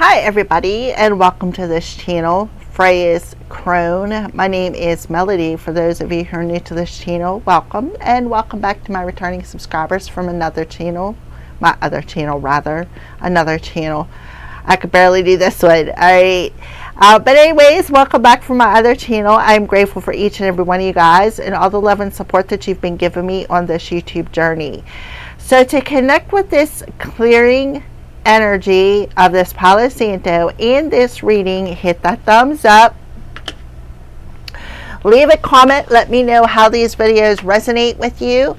Hi everybody, and welcome to this channel, Freya's Crone. My name is Melody. For those of you who are new to this channel, welcome, and welcome back to my returning subscribers from another channel. Another channel. I could barely do this one. Alright. But anyways, welcome back from my other channel. I'm grateful for each and every one of you guys and all the love and support that you've been giving me on this YouTube journey. So to connect with this clearing energy of this Palo Santo in this reading, hit that thumbs up, leave a comment, let me know how these videos resonate with you.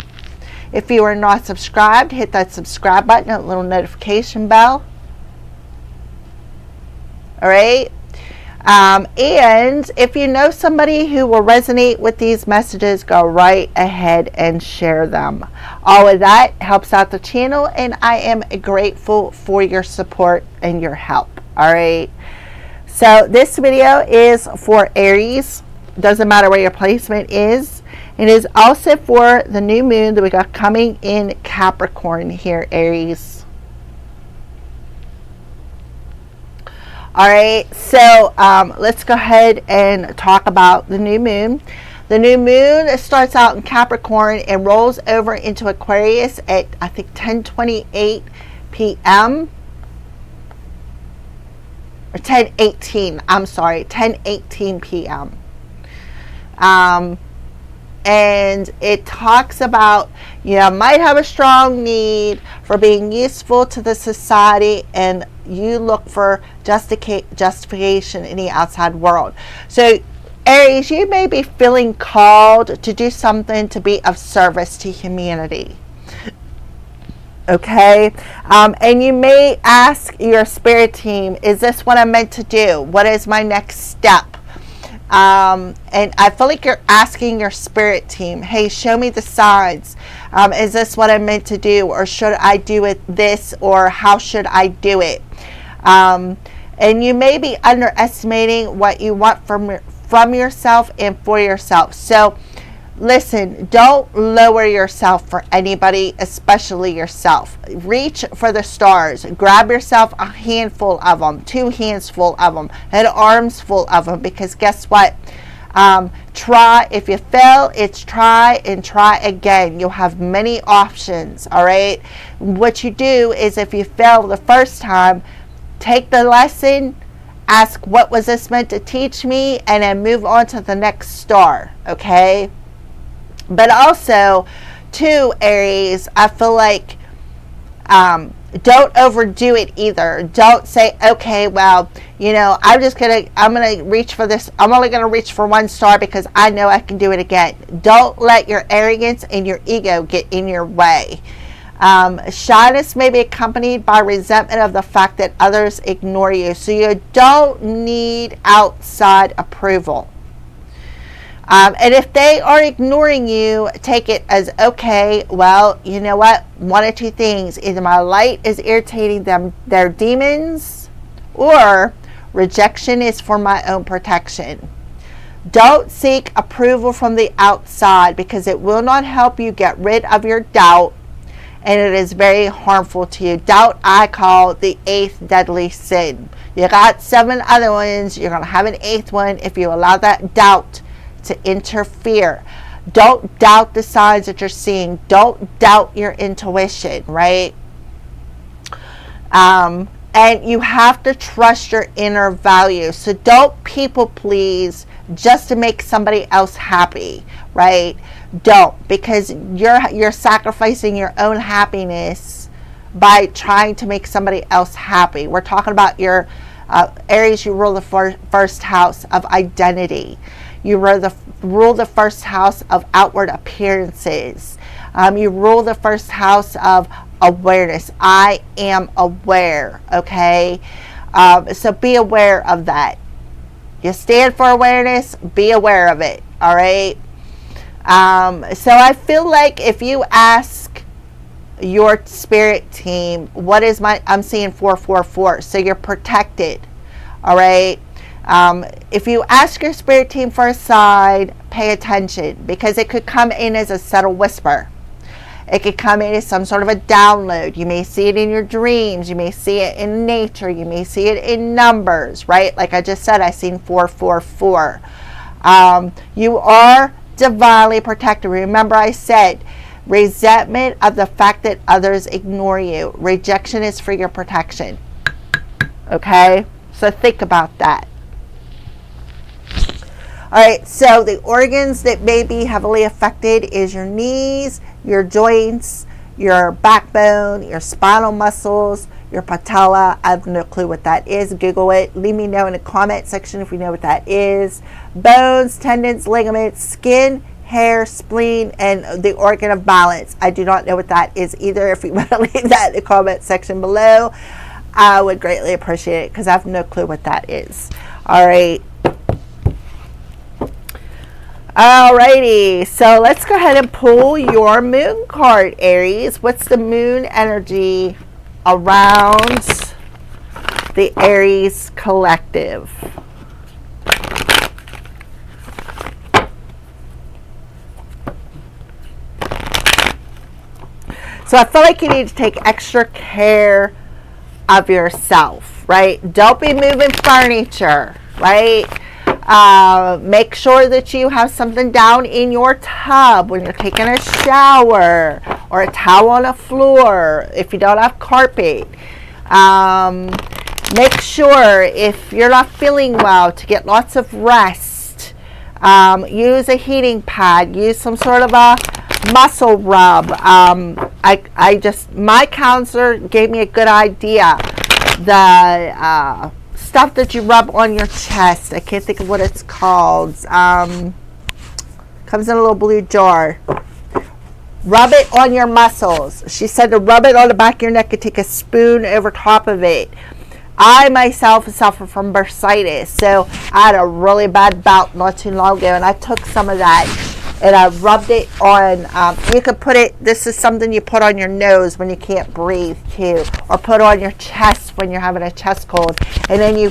If you are not subscribed, hit that subscribe button, that little notification bell. All right. And if you know somebody who will resonate with these messages, go right ahead and share them. All of that helps out the channel, and I am grateful for your support and your help. All right. So this video is for Aries. Doesn't matter where your placement is. It is also for the new moon that we got coming in Capricorn here, Aries. All right, so let's go ahead and talk about the new moon. The new moon starts out in Capricorn and rolls over into Aquarius at, I think, 10:28 p.m. or 10:18. I'm sorry, 10:18 p.m. And it talks about, you might have a strong need for being useful to the society, and you look for justification in the outside world. So Aries, you may be feeling called to do something to be of service to humanity. Okay, and you may ask your spirit team, is this what I'm meant to do? What is my next step? And I feel like you're asking your spirit team, hey, show me the signs. Is this what I'm meant to do? Or should I do it this? Or how should I do it? And you may be underestimating what you want from yourself and for yourself. So listen, don't lower yourself for anybody, especially yourself. Reach for the stars. Grab yourself a handful of them, 2 hands full of them, and arms full of them, because guess what? Try. If you fail, it's try and try again. You'll have many options. All right. What you do is, if you fail the first time, take the lesson, ask, what was this meant to teach me, and then move on to the next star. Okay. But also, too, Aries, I feel like don't overdo it either. Don't say, okay, well, I'm gonna reach for this. I'm only gonna reach for 1 star because I know I can do it again. Don't let your arrogance and your ego get in your way. Shyness may be accompanied by resentment of the fact that others ignore you. So you don't need outside approval. And if they are ignoring you, take it as, okay, well, you know what? 1 or 2 things. Either my light is irritating them, their demons, or rejection is for my own protection. Don't seek approval from the outside, because it will not help you get rid of your doubt, and it is very harmful to you. Doubt I call the 8th deadly sin. You got 7 other ones. You're going to have an 8th one if you allow that doubt to interfere. Don't doubt the signs that you're seeing. Don't doubt your intuition, right? And you have to trust your inner values. So don't people please just to make somebody else happy, right? Don't, because you're sacrificing your own happiness by trying to make somebody else happy. We're talking about your Aries. You rule the first house of identity. You rule the first house of outward appearances. You rule the first house of awareness. I am aware, okay? So be aware of that. You stand for awareness, be aware of it, all right? So I feel like if you ask your spirit team, what is I'm seeing 444, so you're protected, all right? If you ask your spirit team for a sign, pay attention, because it could come in as a subtle whisper. It could come in as some sort of a download. You may see it in your dreams. You may see it in nature. You may see it in numbers, right? Like I just said, I seen 444. You are divinely protected. Remember I said, resentment of the fact that others ignore you. Rejection is for your protection. Okay? So think about that. Alright, so the organs that may be heavily affected is your knees, your joints, your backbone, your spinal muscles, your patella. I have no clue what that is. Google it. Leave me know in the comment section if you know what that is. Bones, tendons, ligaments, skin, hair, spleen, and the organ of balance. I do not know what that is either. If you want to leave that in the comment section below, I would greatly appreciate it because I have no clue what that is. Alright. Alrighty, so let's go ahead and pull your moon card, Aries. What's the moon energy around the Aries collective? So I feel like you need to take extra care of yourself, right? Don't be moving furniture, right? Make sure that you have something down in your tub when you're taking a shower, or a towel on the floor if you don't have carpet. Make sure if you're not feeling well to get lots of rest. Use a heating pad. Use some sort of a muscle rub. My counselor gave me a good idea. The stuff that you rub on your chest. I can't think of what it's called. Comes in a little blue jar. Rub it on your muscles. She said to rub it on the back of your neck and take a spoon over top of it. I myself suffer from bursitis, so I had a really bad bout not too long ago, and I took some of that and I rubbed it on. You could put it, this is something you put on your nose when you can't breathe too, or put on your chest when you're having a chest cold, and then you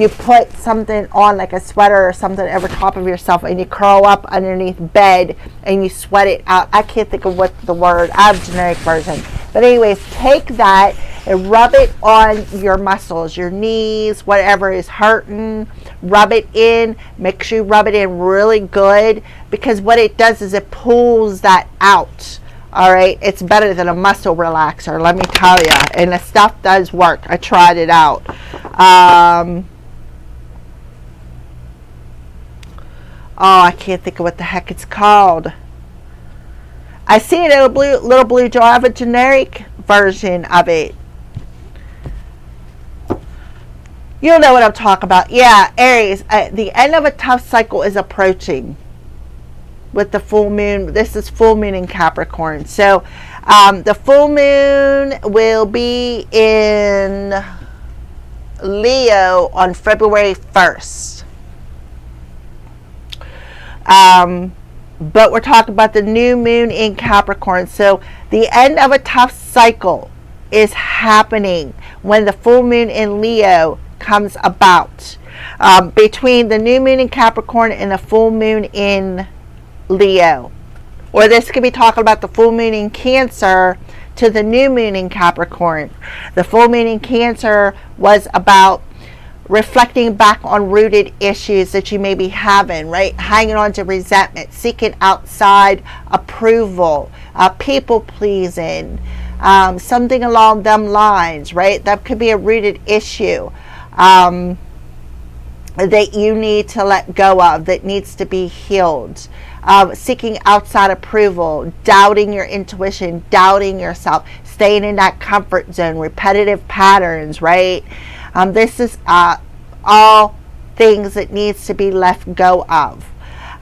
put something on like a sweater or something over top of yourself, and you curl up underneath bed and you sweat it out. I can't think of what the word, I have a generic version, but anyways, take that and rub it on your muscles, your knees, whatever is hurting. Rub it in. Make sure you rub it in really good, because what it does is it pulls that out. Alright, it's better than a muscle relaxer, let me tell you. And the stuff does work. I tried it out. Oh, I can't think of what the heck it's called. I see it in a little blue jar. I have a generic version of it. You'll know what I'm talking about. Yeah, Aries, the end of a tough cycle is approaching with the full moon. This is full moon in Capricorn. So the full moon will be in Leo on February 1st. But we're talking about the new moon in Capricorn. So the end of a tough cycle is happening when the full moon in Leo comes about. Between the new moon in Capricorn and the full moon in Leo. Or this could be talking about the full moon in Cancer to the new moon in Capricorn. The full moon in Cancer was about reflecting back on rooted issues that you may be having, right? Hanging on to resentment, seeking outside approval, people pleasing, something along them lines, right? That could be a rooted issue that you need to let go of, that needs to be healed. Seeking outside approval, doubting your intuition, doubting yourself, staying in that comfort zone, repetitive patterns, right? This is all things that needs to be left go of.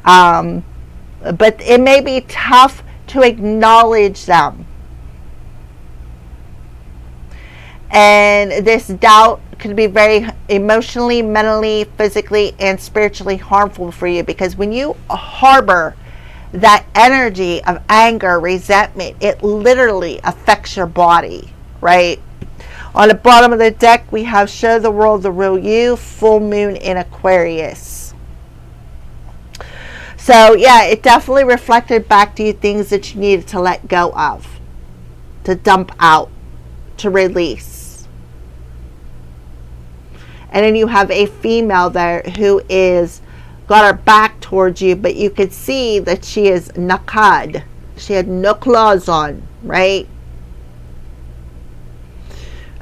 But it may be tough to acknowledge them. And this doubt can be very emotionally, mentally, physically, and spiritually harmful for you, because when you harbor that energy of anger, resentment, it literally affects your body, right? On the bottom of the deck, we have Show the World the Real You, full moon in Aquarius. So So yeah, it definitely reflected back to you things that you needed to let go of, to dump out, to release. And then you have a female there who is got her back towards you, but you could see that she is naked. She had no clothes on, right?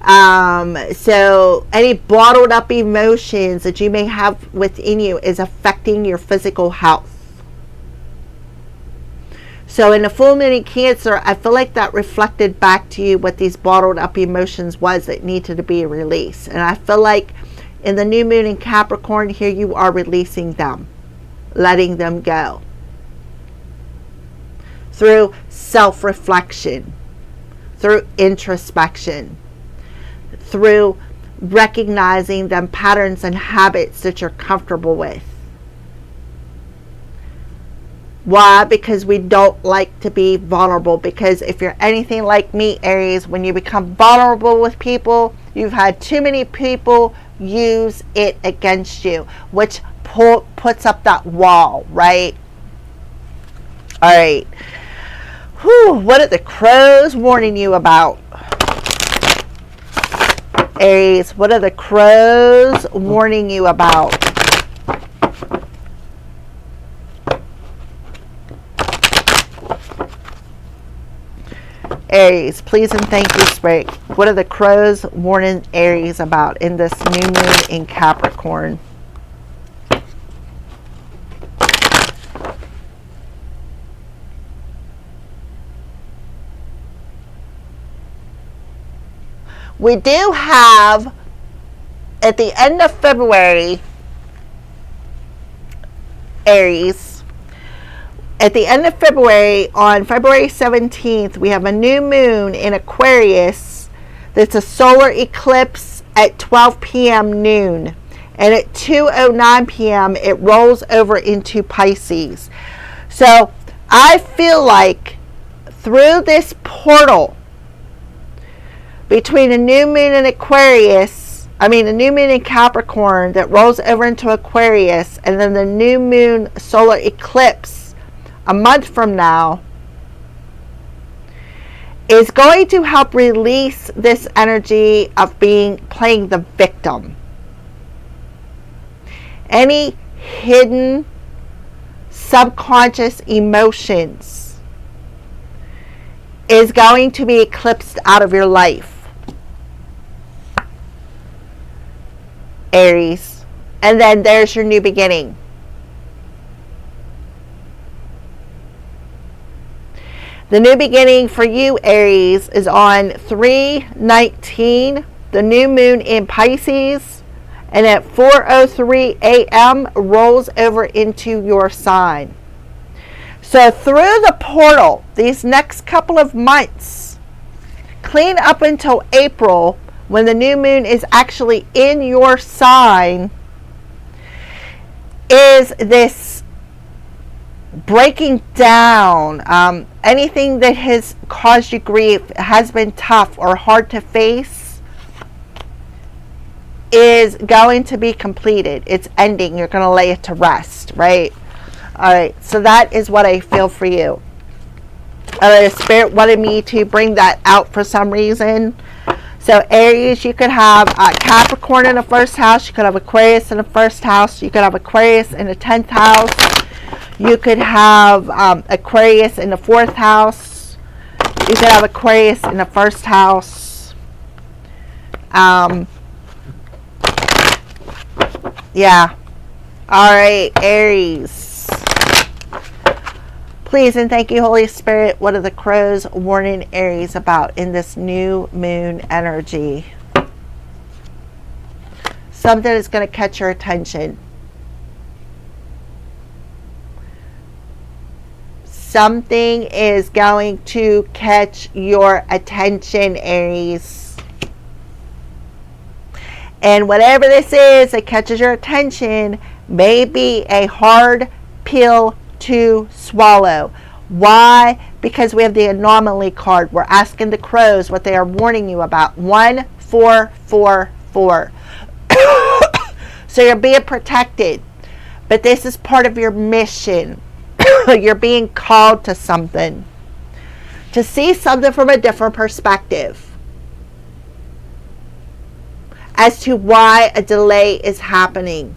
So any bottled up emotions that you may have within you is affecting your physical health. So in the full moon in Cancer, I feel like that reflected back to you what these bottled up emotions was that needed to be released. And I feel like in the new moon in Capricorn, here you are releasing them, letting them go. Through self-reflection, through introspection, through recognizing them patterns and habits that you're comfortable with. Why? Because we don't like to be vulnerable. Because if you're anything like me, Aries, when you become vulnerable with people, you've had too many people use it against you, which puts up that wall, right? All right. Whew, what are the crows warning you about? Aries, what are the crows warning you about? Aries, please and thank you, Spirit. What are the crows warning Aries about in this new moon in Capricorn? We do have, at the end of February, Aries, at the end of February, on February 17th, we have a new moon in Aquarius that's a solar eclipse at 12 p.m. noon. And at 2:09 p.m., it rolls over into Pisces. So I feel like through this portal between a new moon in Aquarius, a new moon in Capricorn that rolls over into Aquarius, and then the new moon solar eclipse a month from now, is going to help release this energy of playing the victim. Any hidden subconscious emotions is going to be eclipsed out of your life, Aries. And then there's your new beginning. The new beginning for you, Aries, is on 3/19, the new moon in Pisces, and at 4:03 a.m. rolls over into your sign. So through the portal, these next couple of months, clean up until April, when the new moon is actually in your sign, is this breaking down. Anything that has caused you grief, has been tough or hard to face, is going to be completed. It's ending. You're going to lay it to rest, right? All right. So that is what I feel for you. The Spirit wanted me to bring that out for some reason. So Aries, you could have Capricorn in the first house. You could have Aquarius in the first house. You could have Aquarius in the 10th house. You could have Aquarius in the 4th house. You could have Aquarius in the first house. Yeah. All right, Aries. Please and thank you, Holy Spirit. What are the crows warning Aries about in this new moon energy? Something is going to catch your attention. Something is going to catch your attention, Aries. And whatever this is that catches your attention may be a hard pill to swallow. Why? Because we have the anomaly card. We're asking the crows what they are warning you about. 1444. So you're being protected. But this is part of your mission. You're being called to something, to see something from a different perspective as to why a delay is happening.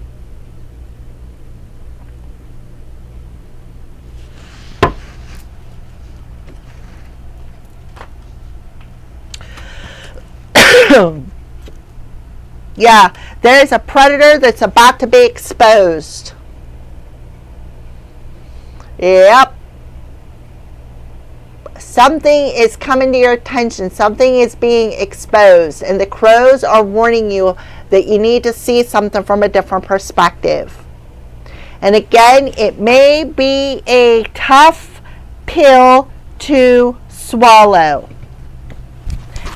Yeah, there is a predator that's about to be exposed. Yep. Something is coming to your attention. Something is being exposed. And the crows are warning you that you need to see something from a different perspective. And again, it may be a tough pill to swallow.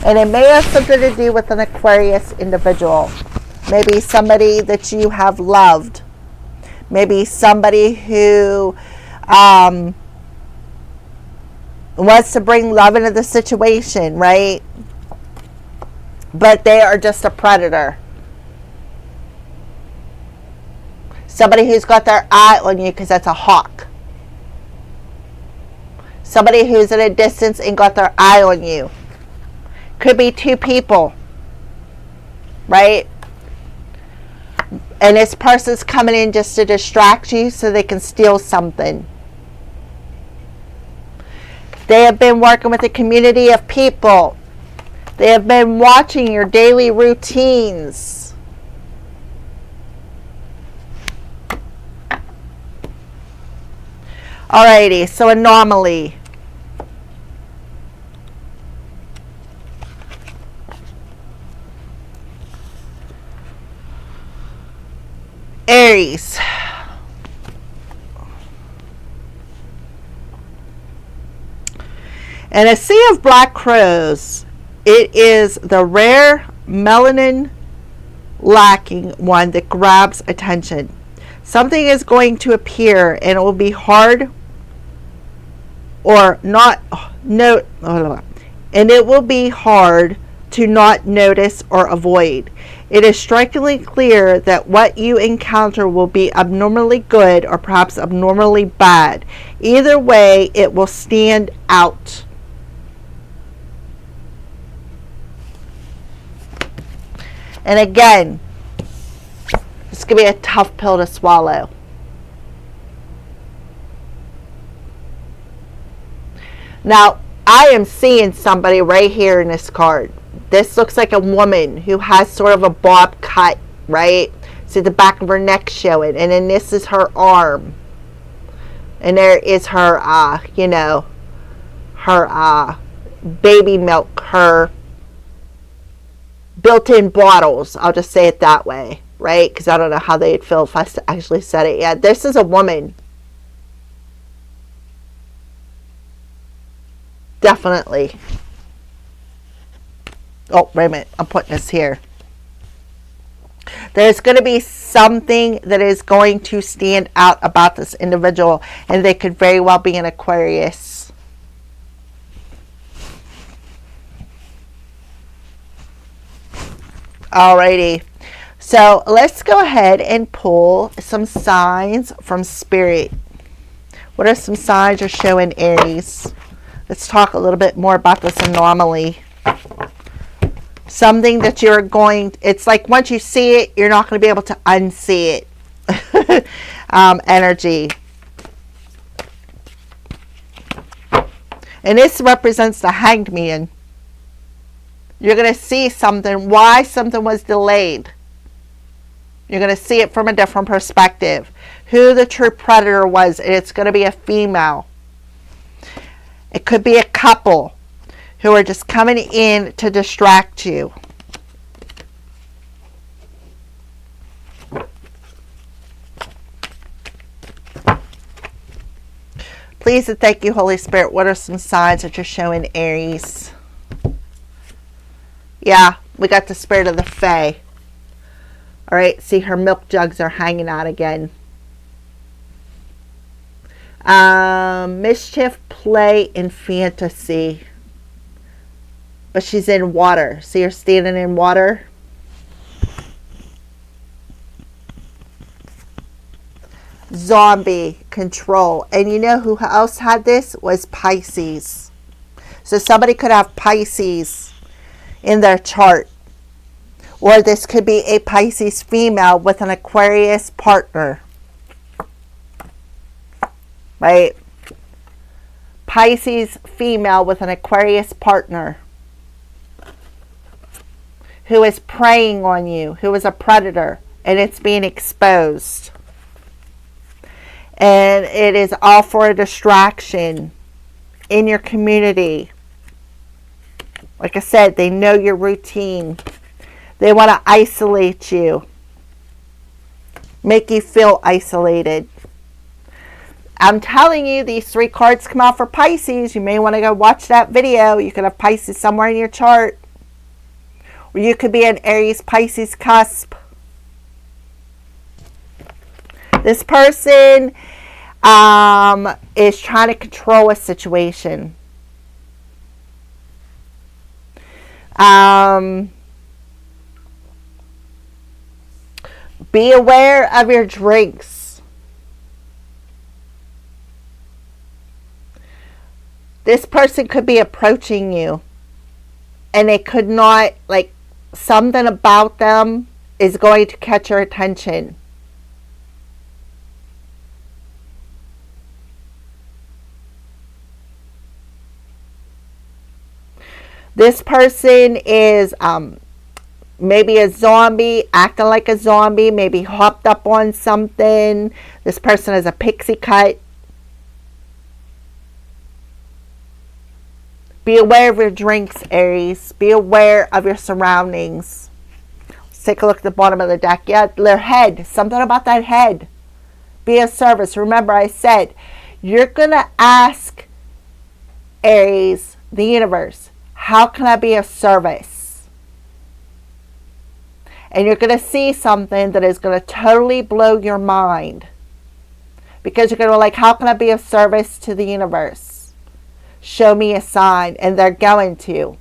And it may have something to do with an Aquarius individual. Maybe somebody that you have loved. Maybe somebody who wants to bring love into the situation, right? But they are just a predator. Somebody who's got their eye on you because that's a hawk. Somebody who's at a distance and got their eye on you. Could be two people, right? And this person's coming in just to distract you so they can steal something. They have been working with a community of people. They have been watching your daily routines. Alrighty, so anomaly. Aries. And a sea of black crows, it is the rare melanin lacking one that grabs attention. Something is going to appear and it will be hard or not note, and it will be hard to not notice or avoid. It is strikingly clear that what you encounter will be abnormally good or perhaps abnormally bad. Either way, it will stand out. And again, it's going to be a tough pill to swallow. Now, I am seeing somebody right here in this card. This looks like a woman who has sort of a bob cut, right? See the back of her neck showing. And then this is her arm. And there is her, her baby milk, her built-in bottles. I'll just say it that way, right? Because I don't know how they'd feel if I actually said it. Yeah, this is a woman. Definitely. Oh, wait a minute. I'm putting this here. There's going to be something that is going to stand out about this individual, and they could very well be an Aquarius. Alrighty. So let's go ahead and pull some signs from Spirit. What are some signs you're showing Aries? Let's talk a little bit more about this anomaly. Something that you're going, it's like once you see it, you're not going to be able to unsee it. Energy. And this represents the Hanged Man. You're going to see something, why something was delayed. You're going to see it from a different perspective. Who the true predator was, and it's going to be a female. It could be a couple who are just coming in to distract you. Please and thank you, Holy Spirit. What are some signs that you're showing Aries? Yeah, we got the spirit of the Fae. All right, see her milk jugs are hanging out again. Mischief, play, and fantasy. But she's in water. See her standing in water? zombie control. And you know who else had this? Was Pisces. So somebody could have Pisces in their chart. Or this could be a Pisces female with an Aquarius partner. Right? Pisces female with an Aquarius partner who is preying on you, who is a predator, and it's being exposed. And it is all for a distraction in your community. Like I said, they know your routine. They want to isolate you, make you feel isolated. I'm telling you, these 3 cards come out for Pisces. You may want to go watch that video. You could have Pisces somewhere in your chart. Or you could be an Aries Pisces cusp. This person is trying to control a situation. Be aware of your drinks. This person could be approaching you and they could not, like, something about them is going to catch your attention. This person is maybe a zombie, acting like a zombie, maybe hopped up on something. This person is a pixie cut. Be aware of your drinks, Aries. Be aware of your surroundings. Let's take a look at the bottom of the deck. Yeah, their head. Something about that head. Be of service. Remember, I said, you're going to ask, Aries, the universe, how can I be of service? And you're going to see something that is going to totally blow your mind. Because you're going to be like, how can I be of service to the universe? Show me a sign. And they're going to.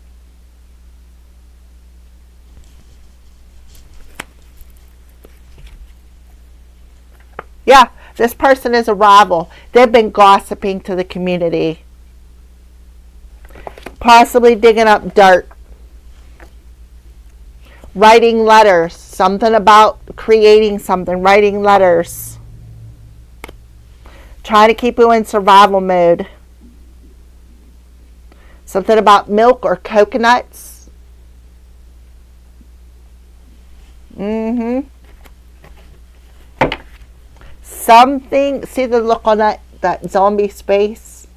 Yeah, this person is a rival. They've been gossiping to the community. Possibly digging up dirt. Writing letters. Something about creating something. Writing letters. Trying to keep you in survival mode. Something about milk or coconuts. Something. See the look on that zombie space?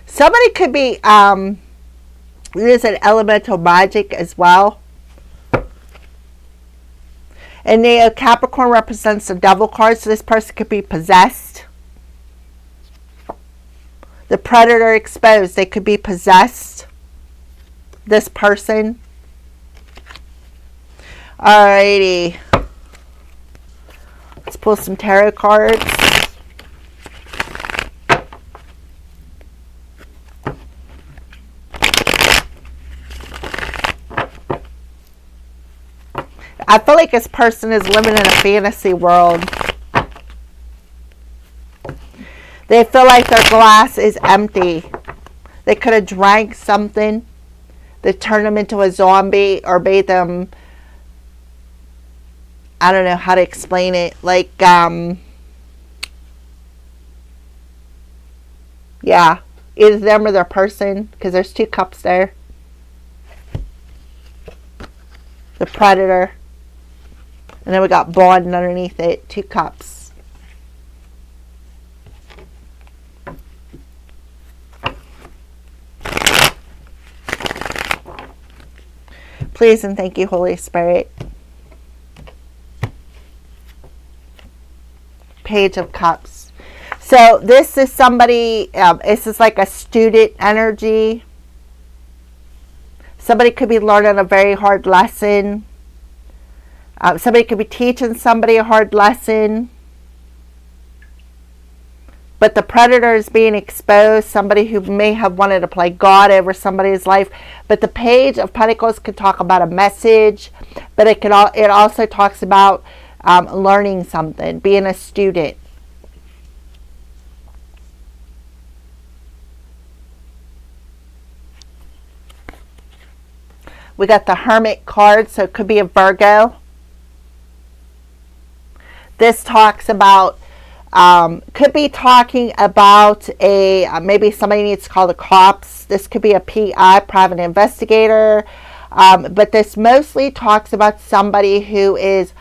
Somebody could be, there's an elemental magic as well. And the Capricorn represents the devil card, so this person could be possessed. The predator exposed, they could be possessed. This person. Alrighty. Let's pull some tarot cards. I feel like this person is living in a fantasy world. They feel like their glass is empty. They could have drank something that turned them into a zombie or made them, I don't know how to explain it. Like, yeah, either them or their person, because there's 2 cups there. The predator. And then we got bond underneath it. 2 cups. Please and thank you, Holy Spirit. Page of Cups. So this is somebody, this is like a student energy. Somebody could be learning a very hard lesson. Somebody could be teaching somebody a hard lesson. but the predator is being exposed, somebody who may have wanted to play God over somebody's life. But the Page of Pentacles could talk about a message, but it also talks about learning something, being a student. We got the Hermit card, so it could be a Virgo. This talks about, could be talking about maybe somebody needs to call the cops. This could be a PI, private investigator. But this mostly talks about somebody who is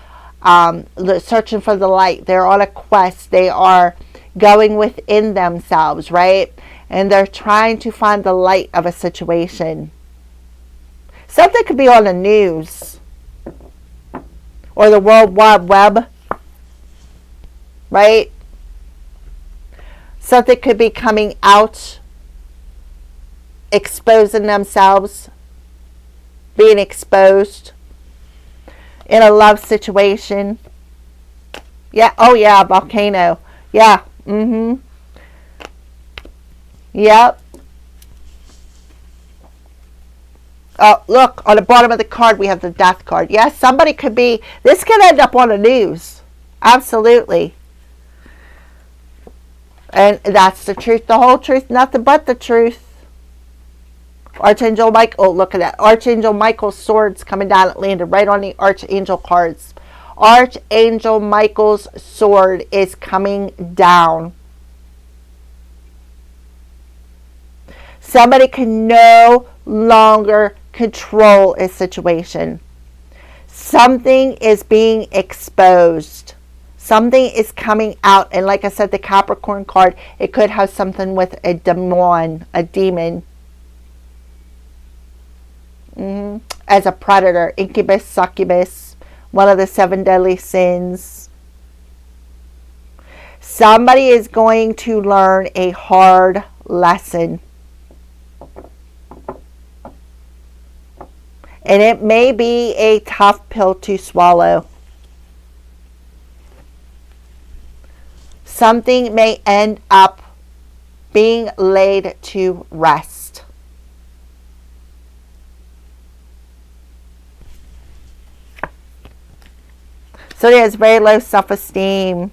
searching for the light. They're on a quest. They are going within themselves, right? And they're trying to find the light of a situation. Something could be on the news or the World Wide Web, right? Something could be coming out, exposing themselves, being exposed in a love situation. Yeah, oh yeah, volcano. Yeah, Yep. Oh, look, on the bottom of the card, we have the Death card. Yes, somebody could be, this could end up on the news. Absolutely. And that's the truth, the whole truth, nothing but the truth. Archangel Michael, oh, look at that. Archangel Michael's sword's coming down. It landed right on the Archangel cards. Archangel Michael's sword is coming down. Somebody can no longer control a situation. Something is being exposed. Something is coming out. And like I said, the Capricorn card, it could have something with a demon, as a predator, incubus, succubus, one of the 7 deadly sins. Somebody is going to learn a hard lesson. And it may be a tough pill to swallow. Something may end up being laid to rest. So there's very low self-esteem.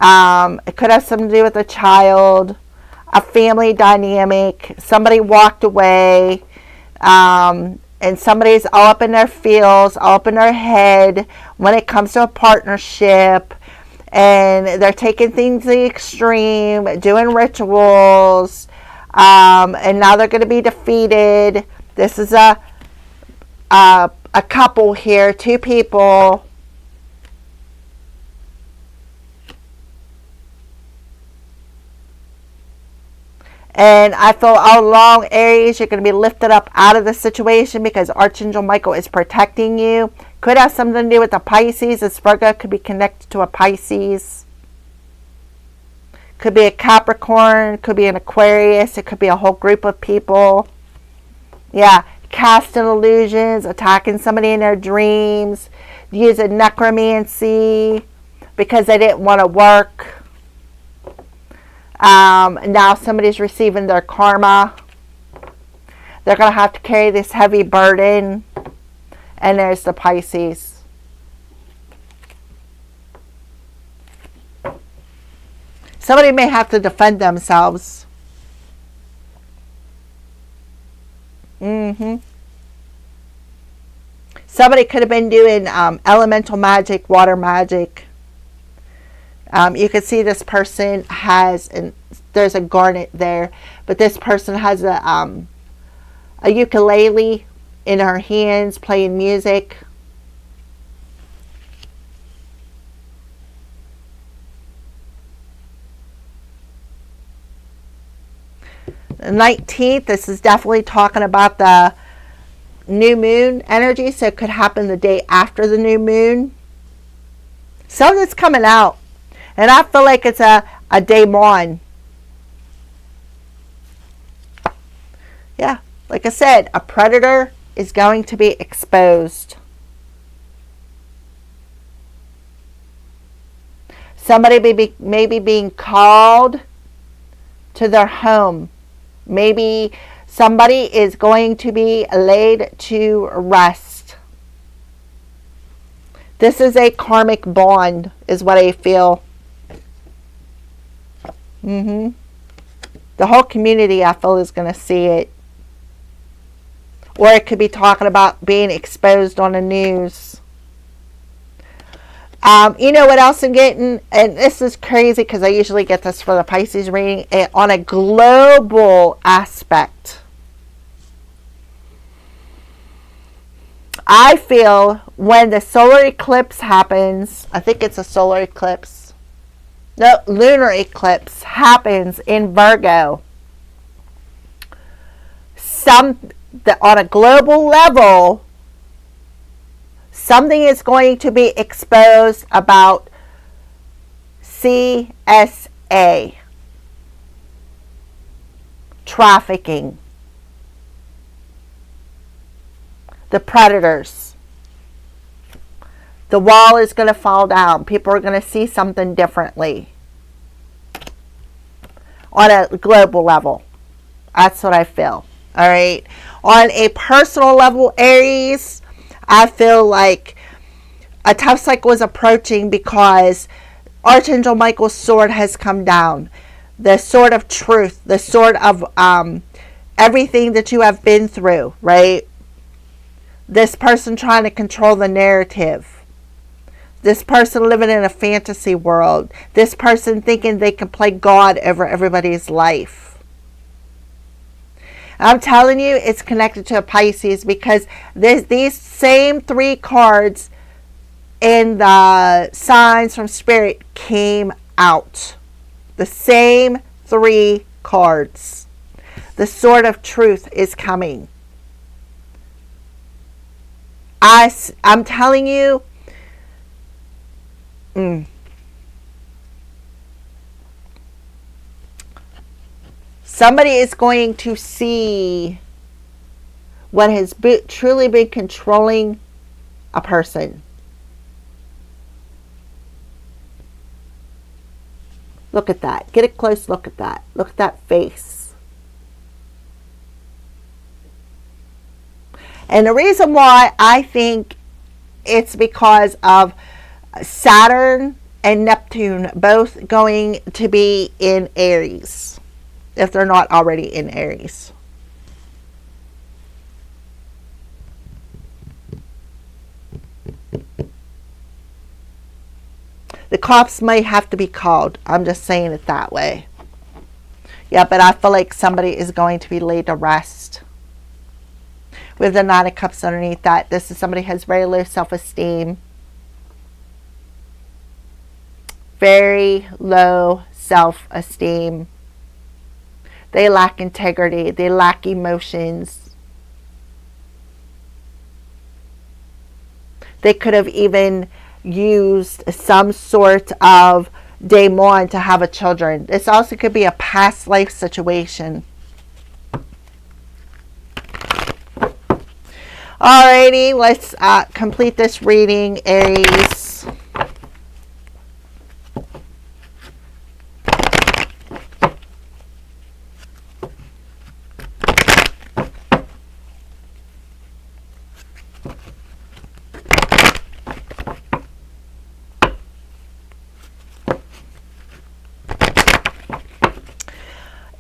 It could have something to do with a child, a family dynamic. Somebody walked away. And somebody's all up in their feels, all up in their head when it comes to a partnership. And they're taking things to the extreme, doing rituals. And now they're going to be defeated. This is a couple here, 2 people. And I feel all along, Aries, you're going to be lifted up out of the situation because Archangel Michael is protecting you. Could have something to do with the Pisces. This Virgo could be connected to a Pisces. Could be a Capricorn. Could be an Aquarius. It could be a whole group of people. Yeah, casting illusions, attacking somebody in their dreams, using necromancy because they didn't want to work. Now somebody's receiving their karma. They're going to have to carry this heavy burden. And there's the Pisces. Somebody may have to defend themselves. Somebody could have been doing elemental magic, water magic. You can see this person has, and there's a garnet there, but this person has a ukulele in her hands playing music. The 19th, this is definitely talking about the new moon energy, so it could happen the day after the new moon. Something's coming out. And I feel like it's a daemon. Yeah, like I said, a predator is going to be exposed. Somebody may be being called to their home. Maybe somebody is going to be laid to rest. This is a karmic bond, is what I feel. The whole community, I feel, is going to see it. Or it could be talking about being exposed on the news. You know what else I'm getting? And this is crazy because I usually get this for the Pisces reading. On a global aspect, I feel when the solar eclipse happens, I think it's a solar eclipse. No, lunar eclipse happens in Virgo. On a global level, something is going to be exposed about CSA, trafficking, the predators. The wall is going to fall down. People are going to see something differently on a global level. That's what I feel. All right. On a personal level, Aries, I feel like a tough cycle is approaching because Archangel Michael's sword has come down. The sword of truth, the sword of everything that you have been through, right? This person trying to control the narrative. This person living in a fantasy world. This person thinking they can play God over everybody's life. I'm telling you, it's connected to a Pisces because these same 3 cards in the signs from Spirit came out. The same 3 cards. The sword of truth is coming. I'm telling you, somebody is going to see what has truly been controlling a person. Look at that. Get a close look at that. Look at that face. And the reason why I think it's because of Saturn and Neptune both going to be in Aries, if they're not already in Aries. The cops may have to be called. I'm just saying it that way. Yeah, but I feel like somebody is going to be laid to rest. With the 9 of Cups underneath that, this is somebody who has very low self-esteem. Very low self-esteem. They lack integrity. They lack emotions. They could have even used some sort of daemon to have a children. This also could be a past life situation. Alrighty, let's complete this reading, Aries.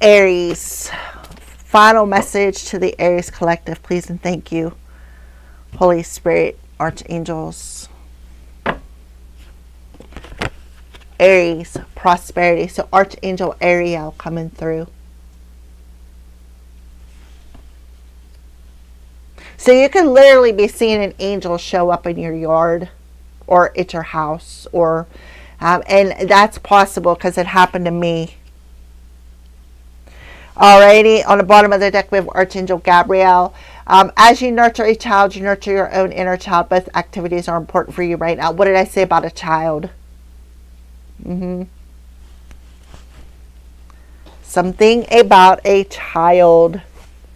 Aries, final message to the Aries collective, please and thank you. Holy Spirit, archangels. Aries, prosperity. So Archangel Ariel coming through. So you can literally be seeing an angel show up in your yard or at your house, or and that's possible because it happened to me. Alrighty, on the bottom of the deck we have Archangel Gabriel. As you nurture a child, you nurture your own inner child. Both activities are important for you right now. What did I say about a child? Something about a child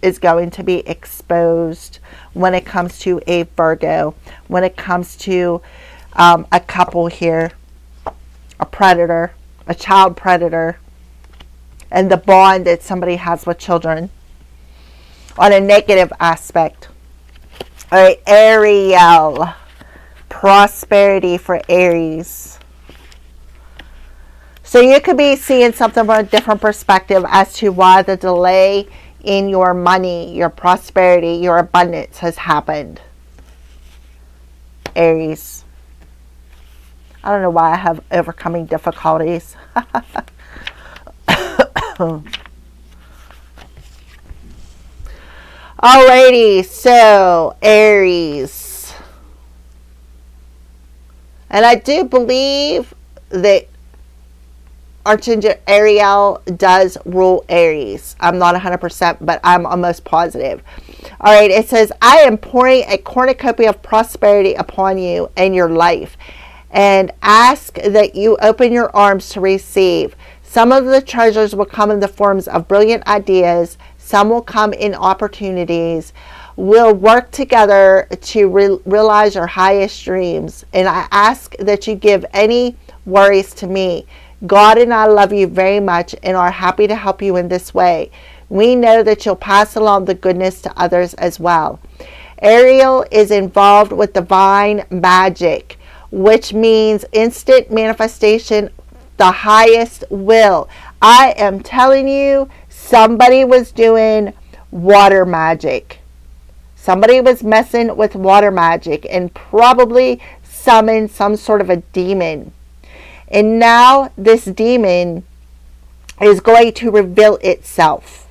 is going to be exposed when it comes to a Virgo. When it comes to a couple here. a predator, a child predator, and the bond that somebody has with children on a negative aspect. All right, Ariel. Prosperity for Aries. So you could be seeing something from a different perspective as to why the delay in your money, your prosperity, your abundance has happened. Aries. I don't know why I have overcoming difficulties. Alrighty, so Aries. And I do believe that Archangel Ariel does rule Aries. I'm not 100%, but I'm almost positive. All right, it says, I am pouring a cornucopia of prosperity upon you and your life, and ask that you open your arms to receive. Some of the treasures will come in the forms of brilliant ideas. Some will come in opportunities. We'll work together to realize your highest dreams. And I ask that you give any worries to me. God and I love you very much and are happy to help you in this way. We know that you'll pass along the goodness to others as well. Ariel is involved with divine magic, which means instant manifestation, the highest will. I am telling you, somebody was doing water magic. Somebody was messing with water magic and probably summoned some sort of a demon. And now this demon is going to reveal itself.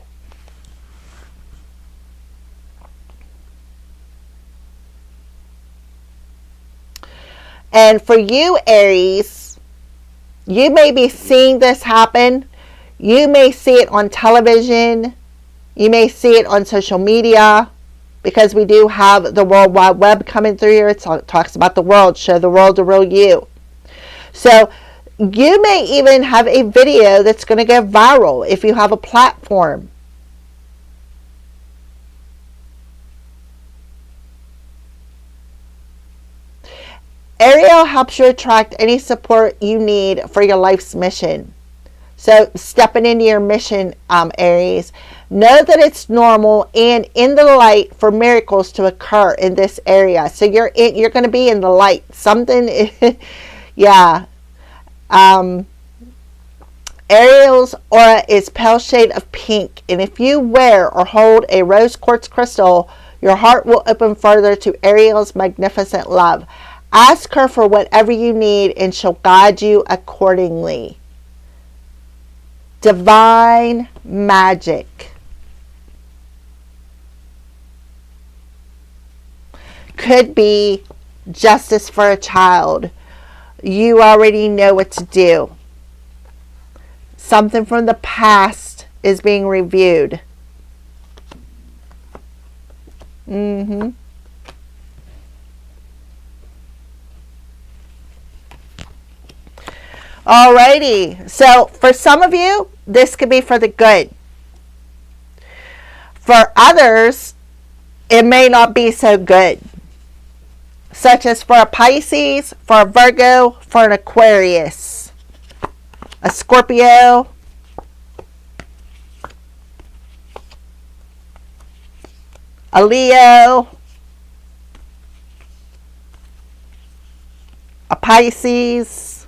And for you, Aries, you may be seeing this happen. You may see it on television. You may see it on social media, because we do have the World Wide Web coming through here. It talks about the world. Show the world the real you. So you may even have a video that's going to go viral if you have a platform. Ariel helps you attract any support you need for your life's mission. So stepping into your mission, Aries, know that it's normal and in the light for miracles to occur in this area. So you're going to be in the light. Something, yeah. Ariel's aura is pale shade of pink, and if you wear or hold a rose quartz crystal, your heart will open further to Ariel's magnificent love. Ask her for whatever you need, and she'll guide you accordingly. Divine magic. Could be justice for a child. You already know what to do. Something from the past is being reviewed. Alrighty, so for some of you, this could be for the good. For others, it may not be so good. Such as for a Pisces, for a Virgo, for an Aquarius, a Scorpio, a Leo, a Pisces,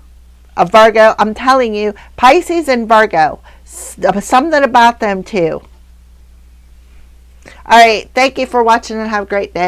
a Virgo. I'm telling you, Pisces and Virgo, something about them too. All right, thank you for watching and have a great day.